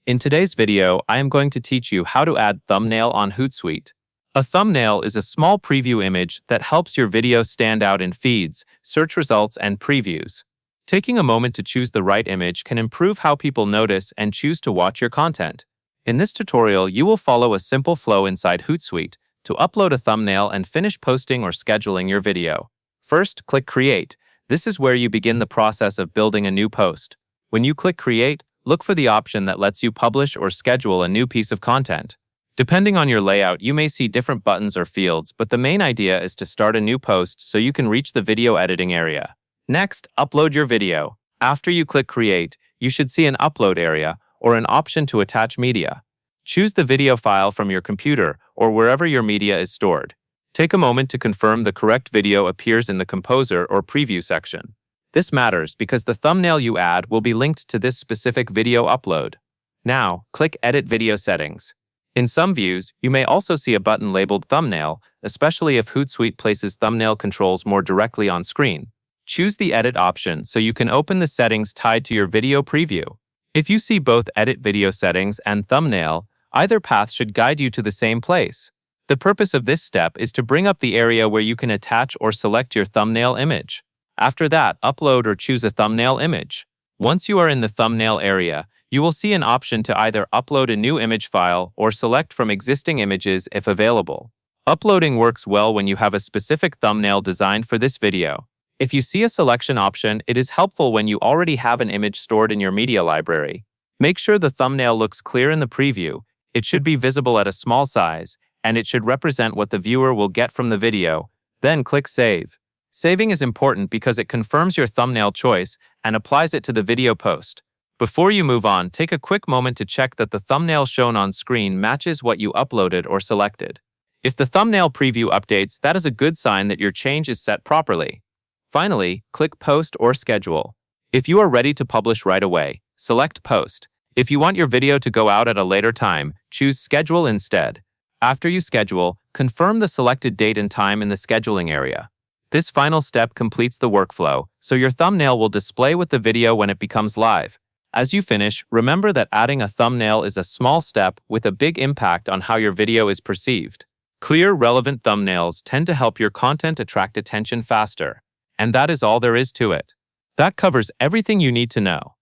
In today's video, I am going to teach you how to add thumbnail on Hootsuite. A thumbnail is a small preview image that helps your video stand out in feeds, search results, and previews. Taking a moment to choose the right image can improve how people notice and choose to watch your content. In this tutorial, you will follow a simple flow inside Hootsuite to upload a thumbnail and finish posting or scheduling your video. First, click Create. This is where you begin the process of building a new post. When you click Create, look for the option that lets you publish or schedule a new piece of content. Depending on your layout, you may see different buttons or fields, but the main idea is to start a new post so you can reach the video editing area. Next, upload your video. After you click Create, you should see an upload area or an option to attach media. Choose the video file from your computer or wherever your media is stored. Take a moment to confirm the correct video appears in the Composer or Preview section. This matters because the thumbnail you add will be linked to this specific video upload. Now, click Edit Video Settings. In some views, you may also see a button labeled Thumbnail, especially if Hootsuite places thumbnail controls more directly on screen. Choose the Edit option so you can open the settings tied to your video preview. If you see both Edit Video Settings and Thumbnail, either path should guide you to the same place. The purpose of this step is to bring up the area where you can attach or select your thumbnail image. After that, upload or choose a thumbnail image. Once you are in the thumbnail area, you will see an option to either upload a new image file or select from existing images if available. Uploading works well when you have a specific thumbnail designed for this video. If you see a selection option, it is helpful when you already have an image stored in your media library. Make sure the thumbnail looks clear in the preview. It should be visible at a small size, and it should represent what the viewer will get from the video. Then click Save. Saving is important because it confirms your thumbnail choice and applies it to the video post. Before you move on, take a quick moment to check that the thumbnail shown on screen matches what you uploaded or selected. If the thumbnail preview updates, that is a good sign that your change is set properly. Finally, click Post or Schedule. If you are ready to publish right away, select Post. If you want your video to go out at a later time, choose Schedule instead. After you schedule, confirm the selected date and time in the scheduling area. This final step completes the workflow, so your thumbnail will display with the video when it becomes live. As you finish, remember that adding a thumbnail is a small step with a big impact on how your video is perceived. Clear, relevant thumbnails tend to help your content attract attention faster. And that is all there is to it. That covers everything you need to know.